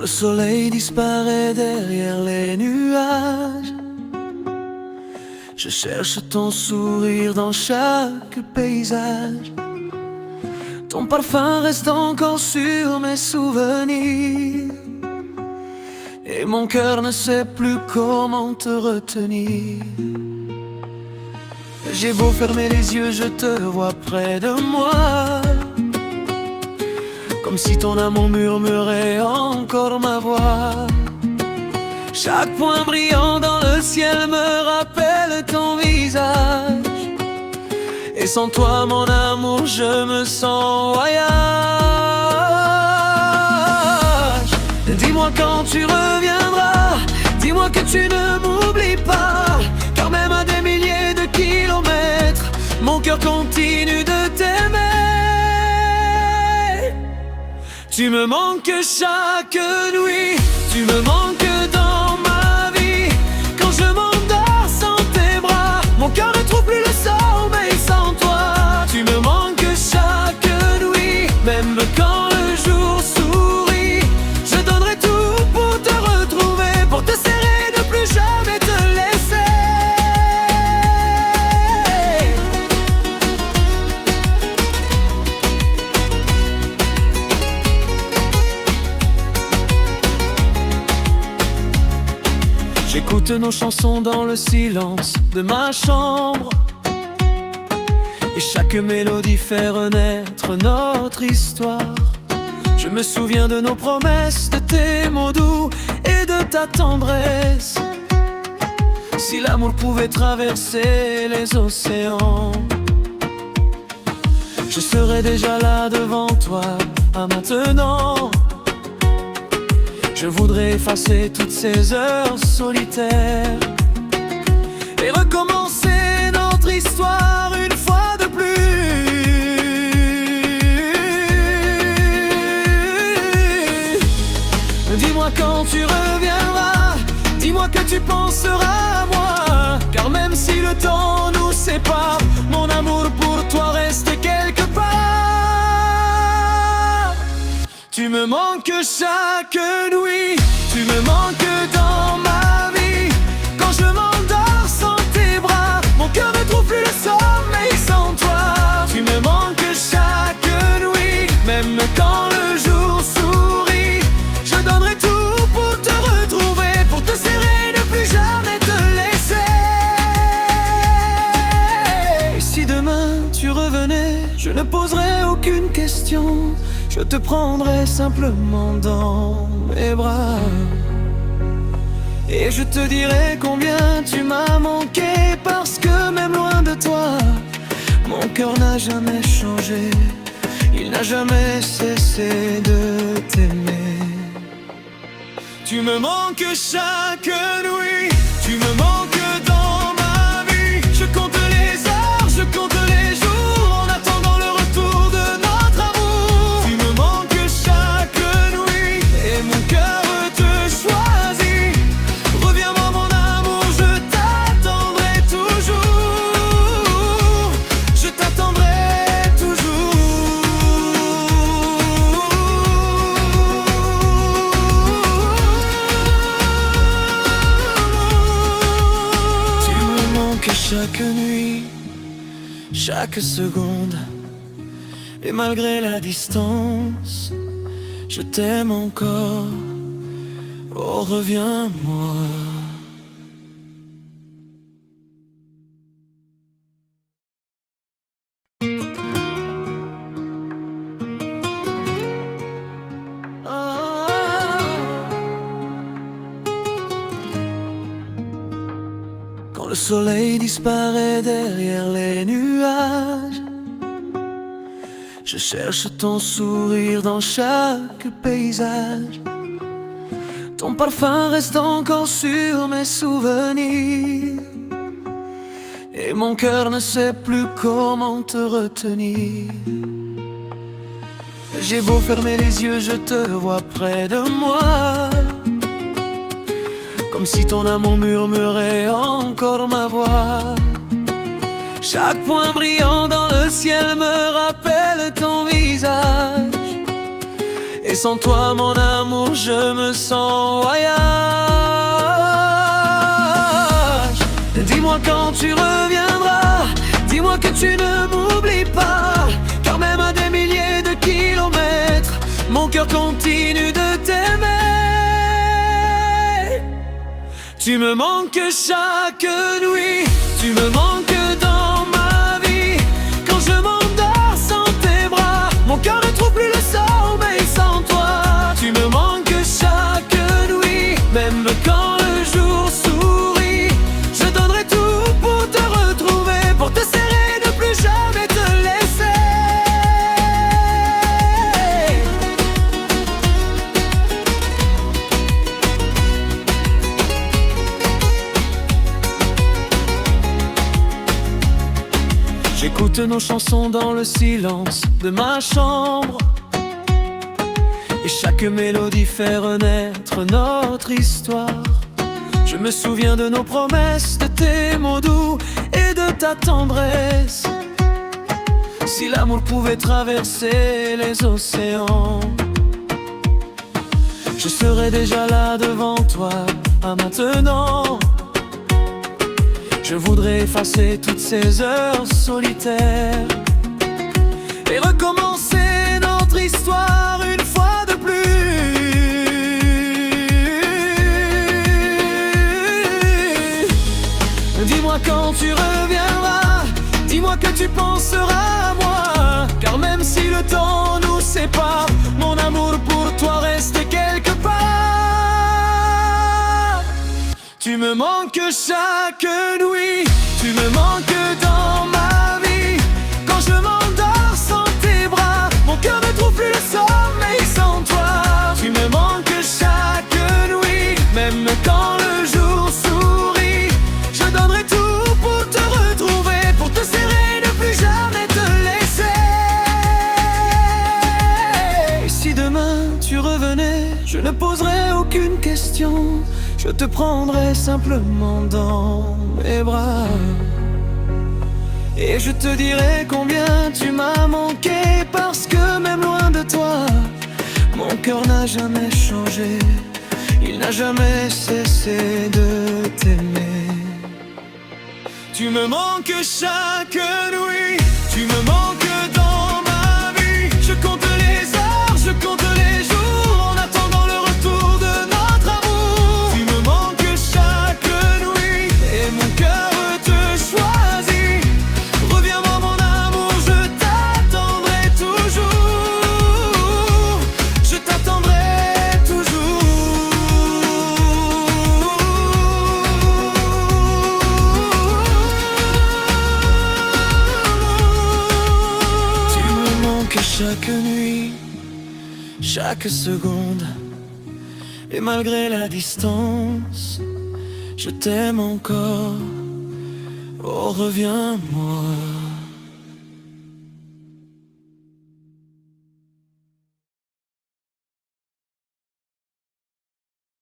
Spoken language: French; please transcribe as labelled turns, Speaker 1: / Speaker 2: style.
Speaker 1: le soleil disparaît derrière les nuages, je cherche ton sourire dans chaque paysage. Ton parfum reste encore sur mes souvenirs, et mon cœur ne sait plus comment te retenir. J'ai beau fermer les yeux, je te vois près de moi, comme si ton amour murmurait encore ma voix. Chaque point brillant dans le ciel me rappelle ton visage, et sans toi mon amour je me sens voyage. Dis-moi quand tu reviendras, dis-moi que tu ne m'oublies pas, car même à des milliers de kilomètres, mon cœur continue de t'aimer. Tu me manques chaque nuit, tu me manques dans ma vie. Quand je m'endors sans tes bras, mon cœur ne trouve plus le sommeil sans toi. Tu me manques chaque nuit, même quand le jour sourit. Je donnerai tout pour te retrouver, pour te serrer, ne plus jamais te laisser. J'écoute nos chansons dans le silence de ma chambre, et chaque mélodie fait renaître notre histoire. Je me souviens de nos promesses, de tes mots doux et de ta tendresse. Si l'amour pouvait traverser les océans, je serais déjà là devant toi à maintenant. Je voudrais effacer toutes ces heures solitaires et recommencer notre histoire une fois de plus. Dis-moi quand tu reviendras, dis-moi que tu penseras à moi, car même si le temps nous sépare, mon amour pour toi reste quelque part. Tu me manques chaque nuit, tu me manques dans ma vie. Quand je m'endors sans tes bras, mon cœur ne trouve plus le sommeil sans toi. Tu me manques chaque nuit, même quand le jour sourit. Je donnerai tout pour te retrouver, pour te serrer, ne plus jamais te laisser. Et si demain tu revenais, je ne poserais aucune question. Je te prendrai simplement dans mes bras, et je te dirai combien tu m'as manqué, parce que même loin de toi, mon cœur n'a jamais changé, il n'a jamais cessé de t'aimer. Tu me manques chaque nuit, tu me manques dans ma vie. Je compte les heures, je compte les jours, en attendant le retour de notre amour. Tu me manques chaque nuit, et mon cœur te choisit. Reviens-moi mon amour, je t'attendrai toujours. Je t'attendrai toujours. Tu me manques chaque nuit, chaque seconde, et malgré la distance, je t'aime encore. Oh, reviens-moi. Quand le soleil disparaît derrière les nuages, je cherche ton sourire dans chaque paysage. Ton parfum reste encore sur mes souvenirs, et mon cœur ne sait plus comment te retenir. J'ai beau fermer les yeux, je te vois près de moi, comme si ton amour murmurait encore ma voix. Chaque point brillant dans le ciel me rappelle ton visage, et sans toi mon amour je me sens voyage. Dis-moi quand tu reviendras, dis-moi que tu ne m'oublies pas, car même à des milliers de kilomètres, mon cœur continue de t'aimer. Tu me manques chaque nuit, tu me manques dans ma vie. Quand je m'endors sans tes bras, mon cœur ne trouve plus le sommeil sans toi. Tu me manques chaque nuit, même quand le jour sourit. Je donnerai tout pour te retrouver, pour te serrer, ne plus jamais te laisser. J'écoute nos chansons dans le silence de ma chambre, et chaque mélodie fait renaître notre histoire. Je me souviens de nos promesses, de tes mots doux et de ta tendresse. Si l'amour pouvait traverser les océans, je serais déjà là devant toi à maintenant. Je voudrais effacer toutes ces heures solitaires et recommencer notre histoire une fois de plus. Dis-moi quand tu reviendras, dis-moi que tu penseras à moi, car même si le temps nous sépare, mon amour pour toi reste quelque part. Tu me manques chaque nuit, tu me manques dans ma vie. Quand je m'endors sans tes bras, mon cœur ne trouve plus le sommeil sans toi. Tu me manques chaque nuit, même quand le jour sourit. Je donnerai tout pour te retrouver, pour te serrer, ne plus jamais te laisser. Et si demain tu revenais, je ne poserais aucune question. Je te prendrai simplement dans mes bras, et je te dirai combien tu m'as manqué, parce que même loin de toi, mon cœur n'a jamais changé. Il n'a jamais cessé de t'aimer. Tu me manques chaque nuit, tu me manques dans ma vie. Je compte les heures, je compte les jours, en attendant le retour de notre amour. Tu me manques chaque nuit, et mon cœur te choisit. Reviens-moi mon amour, je t'attendrai toujours. Je t'attendrai toujours. Tu me manques chaque nuit, chaque seconde, et malgré la distance, je t'aime encore. Oh, reviens-moi.